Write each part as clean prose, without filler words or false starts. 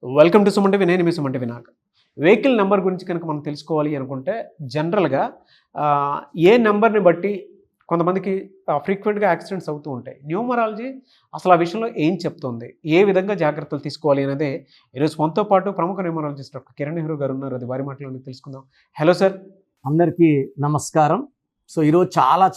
Welcome to Suman TV. నేను మీ Suman TV. Vehicle number గురించి కనుక మనం తెలుసుకోవాలి అనుకుంటే జనరల్గా ఏ నెంబర్ని బట్టి కొంతమందికి ఫ్రీక్వెంట్గా యాక్సిడెంట్స్ అవుతూ ఉంటాయి. న్యూమరాలజీ అసలు ఆ విషయంలో ఏం చెప్తుంది, ఏ విధంగా జాగ్రత్తలు తీసుకోవాలి అనేది ఈరోజు మనతో పాటు ప్రముఖ న్యూమరాలజిస్ట్ డాక్టర్ కిరణ్ నెహ్రూ గారు ఉన్నారు. అది వారి మాటలోనే తెలుసుకుందాం. Hello sir. అందరికీ నమస్కారం. సో ఈరోజు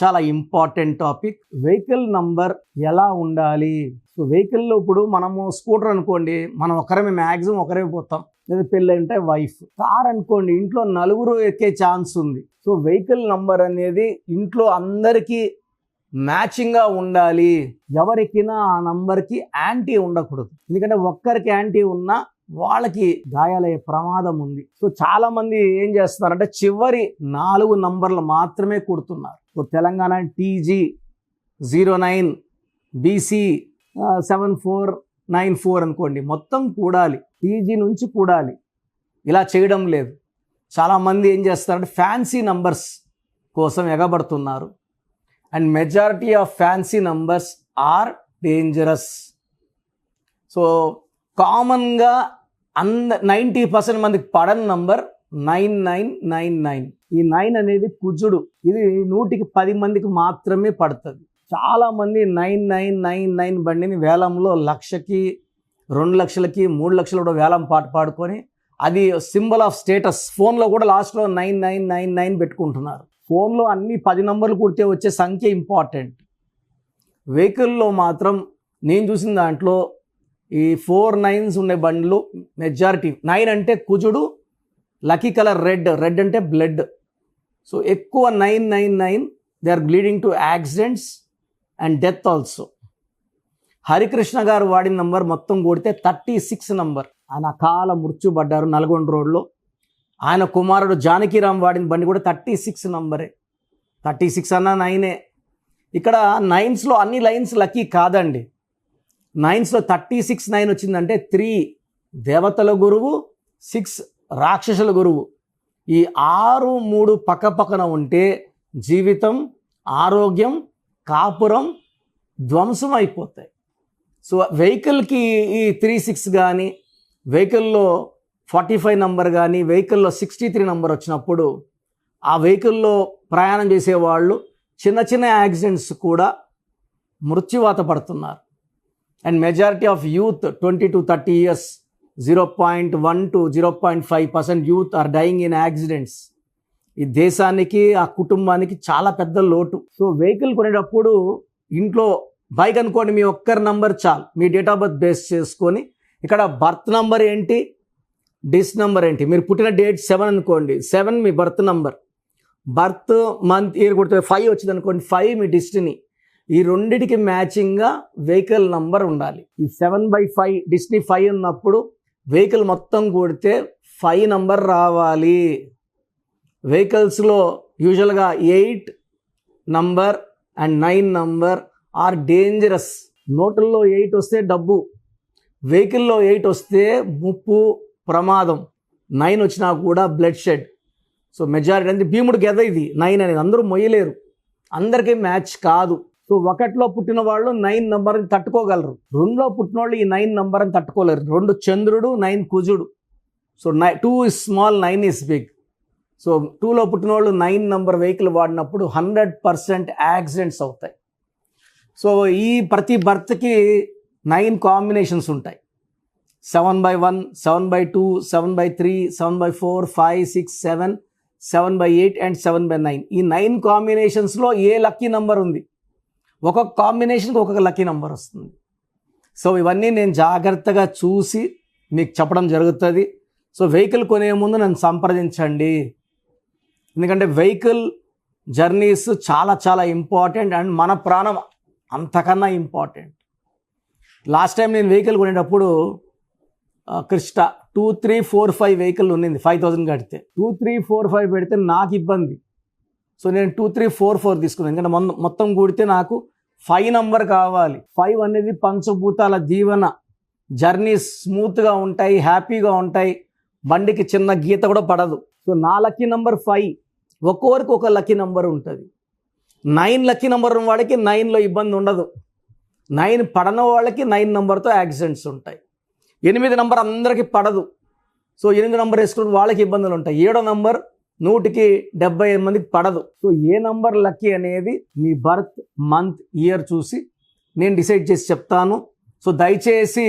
చాలా ఇంపార్టెంట్ టాపిక్, వెహికల్ నంబర్ ఎలా ఉండాలి. సో వెహికల్లో ఇప్పుడు మనము స్కూటర్ అనుకోండి, మనం ఒకరమే మ్యాక్సిమం ఒకరే పోతాం, లేదా పెళ్ళి అంటే వైఫ్. కార్ అనుకోండి, ఇంట్లో నలుగురు ఎక్కే ఛాన్స్ ఉంది. సో వెహికల్ నంబర్ అనేది ఇంట్లో అందరికీ మ్యాచింగ్గా ఉండాలి. ఎవరెక్కినా ఆ నంబర్కి యాంటీ ఉండకూడదు. ఎందుకంటే ఒక్కరికి యాంటీ ఉన్నా వాళ్ళకి గాయాలయ్యే ప్రమాదం ఉంది. సో చాలా మంది ఏం చేస్తున్నారంటే చివరి 4 నంబర్లు మాత్రమే కుడుతున్నారు. సో తెలంగాణ TG 09 BC 7494 అనుకోండి, మొత్తం కూడాలి, TG నుంచి కూడాలి. ఇలా చేయడం లేదు. చాలామంది ఏం చేస్తారంటే ఫ్యాన్సీ నంబర్స్ కోసం ఎగబడుతున్నారు. And majority of fancy numbers are dangerous. So కామన్గా 90% మందికి పడని నంబర్ 9999. ఈ 9 అనేది కుజుడు. ఇది 100కి 10 మందికి మాత్రమే పడుతుంది. చాలామంది 9999 బండిని వేలంలో 1,00,000కి 2,00,000కి 3,00,000 కూడా వేలం పాట పాడుకొని అది సింబల్ ఆఫ్ స్టేటస్. ఫోన్లో కూడా లాస్ట్లో 9999 పెట్టుకుంటున్నారు. ఫోన్లో అన్ని 10 నంబర్లు కుడితే వచ్చే సంఖ్య ఇంపార్టెంట్. వెహికల్లో మాత్రం నేను చూసిన దాంట్లో ఈ 4 9s ఉండే బండ్లు మెజారిటీ. 9 అంటే కుజుడు, లక్కీ కలర్ రెడ్ అంటే బ్లడ్. సో ఎక్కువ 999 they are bleeding to accidents and death also. Harikrishna గారు వాడిన నంబర్ మొత్తం కొడితే 36 నంబర్. ఆయన అకాల మృత్యుపడ్డారు నల్గొండ రోడ్లో. ఆయన కుమారుడు జానకీరామ్ వాడిన బండి కూడా 36 నంబరే. 36 అన్న 9. ఇక్కడ 9స్లో అన్ని లైన్స్ లక్కీ కాదండి. 9స్లో 36 9 వచ్చిందంటే 3 దేవతల గురువు, 6 రాక్షసుల గురువు. ఈ 6 3 పక్కన ఉంటే జీవితం, ఆరోగ్యం, కాపురం ధ్వంసం అయిపోతాయి. సో వెహికల్కి ఈ 36 కానీ, వెహికల్లో 45 నంబర్ కానీ, వెహికల్లో 63 నంబర్ వచ్చినప్పుడు ఆ వెహికల్లో ప్రయాణం చేసేవాళ్ళు చిన్న యాక్సిడెంట్స్ కూడా మృత్యువాత పడుతున్నారు. And majority of youth 20 to 30 years 0.1 to 0.5% youth are dying in accidents. ఈ దేశానికి, ఆ కుటుంబానికి చాలా పెద్ద లోటు. సో వెహికల్ కొనేటప్పుడు ఇంట్లో బైక్ అనుకోండి, మీ ఒక్కరి నంబర్ చాలు. మీ డేట్ ఆఫ్ బర్త్ బేస్ చేసుకొని ఇక్కడ బర్త్ నంబర్ ఏంటి, డిస్ నంబర్ ఏంటి. మీరు పుట్టిన డేట్ 7 అనుకోండి, 7 మీ birth number. Birth month year కొడితే 5 వచ్చింది అనుకోండి, 5 మీ డిస్టినీ. ఈ రెండిటికి మ్యాచింగ్గా వెహికల్ నంబర్ ఉండాలి. ఈ 7/5 డిస్నీ 5 ఉన్నప్పుడు వెహికల్ మొత్తం కొడితే 5 నంబర్ రావాలి. వెహికల్స్లో యూజువల్గా 8 number and 9 number are dangerous. నోట్లలో 8 వస్తే డబ్బు, వెహికల్లో 8 వస్తే ముప్పు, ప్రమాదం. 9 వచ్చినా కూడా బ్లడ్ షెడ్. సో మెజారిటీ అంటే భీముడు గెద ఇది 9 అనేది. అందరూ మొయ్యలేరు, అందరికీ మ్యాచ్ కాదు. సో 1లో పుట్టిన వాళ్ళు 9 నంబర్ని తట్టుకోగలరు. 2లో పుట్టిన వాళ్ళు ఈ 9 నంబర్ని తట్టుకోలేరు. 2 చంద్రుడు, 9 కుజుడు. So 2 is small, 9 is big. So 2లో పుట్టిన వాళ్ళు 9 నంబర్ వెహికల్ వాడినప్పుడు 100% యాక్సిడెంట్స్ అవుతాయి. సో ఈ ప్రతి బర్త్కి 9 కాంబినేషన్స్ ఉంటాయి. 7/1, 7/2, 7/3, 7/4, 5, 6, 7, 7/8 అండ్ 7/9. ఈ 9 కాంబినేషన్స్లో ఏ లక్కీ నంబర్ ఉంది, ఒక్కొక్క కాంబినేషన్కి ఒక్కొక్క లక్కీ నెంబర్ వస్తుంది. సో ఇవన్నీ నేను జాగ్రత్తగా చూసి మీకు చెప్పడం జరుగుతుంది. సో వెహికల్ కొనే ముందు నన్ను సంప్రదించండి. ఎందుకంటే వెహికల్ జర్నీస్ చాలా ఇంపార్టెంట్ అండ్ మన ప్రాణం అంతకన్నా ఇంపార్టెంట్. లాస్ట్ టైం నేను వెహికల్ కొనేటప్పుడు క్రిస్టా 2345 వెహికల్ ఉన్నింది. 5000 కడితే 2345 పెడితే నాకు ఇబ్బంది. సో నేను 2344 తీసుకున్నాను. ఎందుకంటే మొత్తం కూడితే నాకు 5 నంబర్ కావాలి. 5 అనేది పంచభూతాల దీవెన. జర్నీస్ స్మూత్గా ఉంటాయి, హ్యాపీగా ఉంటాయి, బండికి చిన్న గీత కూడా పడదు. సో నా లక్కీ నంబర్ 5. ఒక్కొక్కరికి ఒక లక్కీ నంబర్ ఉంటుంది. 9 లక్కీ నంబర్ ఉన్న వాడికి 9లో ఇబ్బంది ఉండదు. 9 పడన వాళ్ళకి 9 నంబర్తో యాక్సిడెంట్స్ ఉంటాయి. 8 నంబర్ అందరికీ పడదు. సో 8 నంబర్ వేసుకుని వాళ్ళకి ఇబ్బందులు ఉంటాయి. 7వ నంబర్ 100కి 75 మందికి పడదు. సో ఏ నంబర్ లక్కీ అనేది మీ బర్త్ మంత్ ఇయర్ చూసి నేను డిసైడ్ చేసి చెప్తాను. సో దయచేసి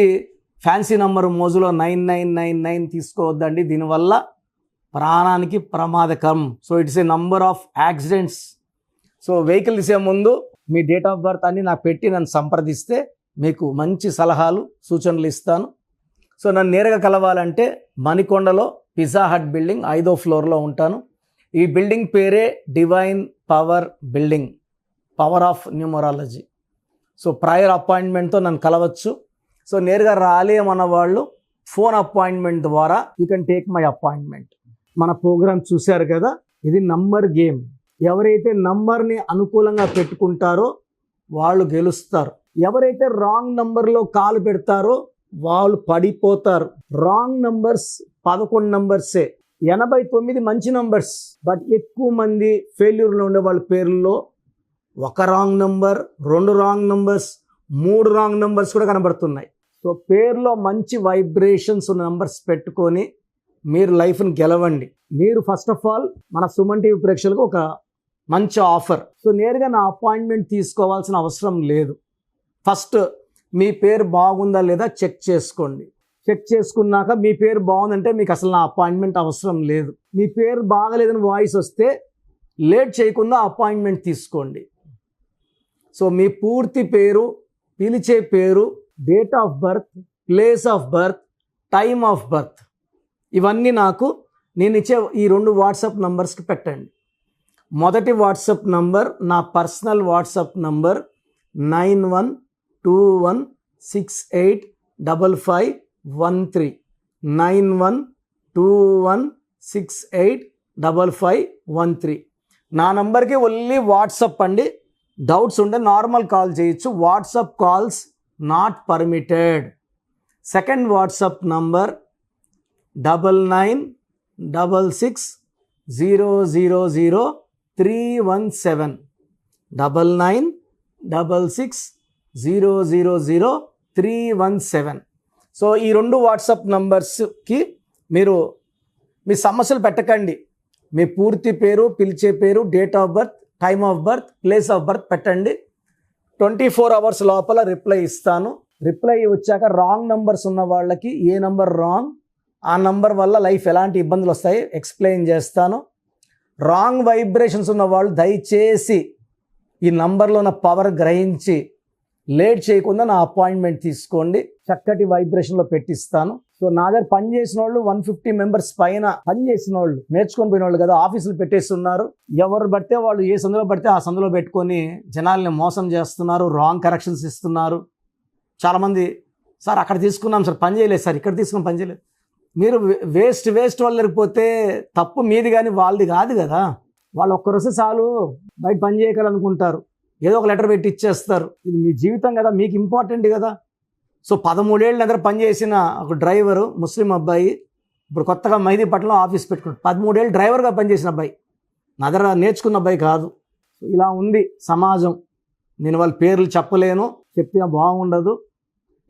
ఫ్యాన్సీ నంబర్ మోజులో 9999 తీసుకోవద్దండి. దీనివల్ల ప్రాణానికి ప్రమాదకరం. So it's a number of accidents. So vehicle తీసే ముందు మీ డేట్ ఆఫ్ బర్త్ అన్ని నాకు పెట్టి నన్ను సంప్రదిస్తే మీకు మంచి సలహాలు సూచనలు ఇస్తాను. సో నన్ను నేరుగా కలవాలంటే మణికొండలో పిజ్జా హట్ బిల్డింగ్ 5వ ఫ్లోర్లో ఉంటాను. ఈ బిల్డింగ్ పేరే divine power building, power of numerology. So prior అపాయింట్మెంట్తో నన్ను కలవచ్చు. సో నేరుగా రాలేమన్న వాళ్ళు ఫోన్ అపాయింట్మెంట్ ద్వారా you can take my appointment. మన ప్రోగ్రామ్ చూశారు కదా, ఇది నంబర్ గేమ్. ఎవరైతే నంబర్ని అనుకూలంగా పెట్టుకుంటారో వాళ్ళు గెలుస్తారు. ఎవరైతే రాంగ్ నంబర్లో కాలు పెడతారో వాళ్ళు పడిపోతారు. రాంగ్ నంబర్స్ 11 నంబర్సే, 89 మంచి నంబర్స్. బట్ ఎక్కువ మంది ఫెయిల్యూర్లో ఉండే వాళ్ళ పేర్లలో 1 wrong number, 2 wrong numbers, 3 wrong numbers కూడా కనబడుతున్నాయి. సో పేరులో మంచి వైబ్రేషన్స్ ఉన్న నంబర్స్ పెట్టుకొని మీరు లైఫ్ని గెలవండి. మీరు ఫస్ట్ ఆఫ్ ఆల్ మన సుమన్ టీవీ ప్రేక్షకులకు ఒక మంచి ఆఫర్. సో నేరుగా నా అపాయింట్మెంట్ తీసుకోవాల్సిన అవసరం లేదు. ఫస్ట్ మీ పేరు బాగుందా లేదా చెక్ చేసుకోండి. చెక్ చేసుకున్నాక మీ పేరు బాగుందంటే మీకు అసలు నా అపాయింట్మెంట్ అవసరం లేదు. మీ పేరు బాగలేదని వాయిస్ వస్తే లేట్ చేయకుండా అపాయింట్మెంట్ తీసుకోండి. సో మీ పూర్తి పేరు, పిలిచే పేరు, date of birth, place of birth, time of birth, ఇవన్నీ నాకు నేను ఇచ్చే ఈ 2 వాట్సాప్ నంబర్స్కి పెట్టండి. మొదటి వాట్సాప్ నంబర్ నా పర్సనల్ వాట్సాప్ నంబర్ 9121685513, 9121685513. నా నంబర్కి ఓన్లీ వాట్సాప్ అండి. డౌట్స్ ఉంటే నార్మల్ కాల్ చేయొచ్చు. WhatsApp calls not permitted. Second WhatsApp number 9966000317, 9966000317. So ఈ 2 వాట్సాప్ నంబర్స్కి మీరు మీ సమస్యలు పెట్టకండి. మీ పూర్తి పేరు, పిలిచే పేరు, date of birth, time of birth, place of birth పెట్టండి. 24 అవర్స్ లోపల రిప్లై ఇస్తాను. రిప్లై వచ్చాక రాంగ్ నంబర్స్ ఉన్న వాళ్ళకి ఏ నంబర్ రాంగ్, ఆ నంబర్ వల్ల లైఫ్ ఎలాంటి ఇబ్బందులు వస్తాయి ఎక్స్ప్లెయిన్ చేస్తాను. రాంగ్ వైబ్రేషన్స్ ఉన్న వాళ్ళు దయచేసి ఈ నంబర్లో ఉన్న పవర్ గ్రహించి లేట్ చేయకుండా నా అపాయింట్మెంట్ తీసుకోండి. చక్కటి వైబ్రేషన్లో పెట్టిస్తాను. సో నా దగ్గర పనిచేసిన వాళ్ళు 150 మెంబర్స్ పైన పనిచేసిన వాళ్ళు, నేర్చుకొని పోయిన వాళ్ళు కదా, ఆఫీసులు పెట్టేస్తున్నారు. ఎవరు పడితే వాళ్ళు ఏ సందులో పడితే ఆ సందులో పెట్టుకొని జనాల్ని మోసం చేస్తున్నారు, రాంగ్ కరెక్షన్స్ ఇస్తున్నారు. చాలామంది సార్ అక్కడ తీసుకున్నాం సార్ పని చేయలేదు, సార్ ఇక్కడ తీసుకున్నాం పని చేయలేదు. మీరు వేస్ట్ వాళ్ళు లేకపోతే తప్పు మీది కానీ వాళ్ళది కాదు కదా. వాళ్ళు ఒక్కరోజు చాలు బయట పని చేయగలనుకుంటారు, ఏదో ఒక లెటర్ పెట్టి ఇచ్చేస్తారు. ఇది మీ జీవితం కదా, మీకు ఇంపార్టెంట్ కదా. సో 13 ఏళ్ళ దగ్గర పనిచేసిన ఒక డ్రైవరు, ముస్లిం అబ్బాయి, ఇప్పుడు కొత్తగా మెహదీపట్నంలో ఆఫీస్ పెట్టుకున్నాడు. 13 ఏళ్ళు డ్రైవర్గా పనిచేసిన అబ్బాయి, నా దగ్గర నేర్చుకున్న అబ్బాయి కాదు. ఇలా ఉంది సమాజం. నేను వాళ్ళ పేర్లు చెప్పలేను, చెప్తే బాగుండదు.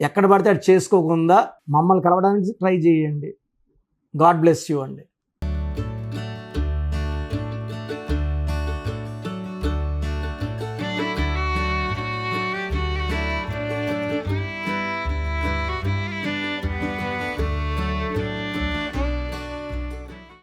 ఎక్కడ పడితే అది చేసుకోకుండా మమ్మల్ని కలవడానికి ట్రై చేయండి. గాడ్ బ్లెస్ యూ అండి.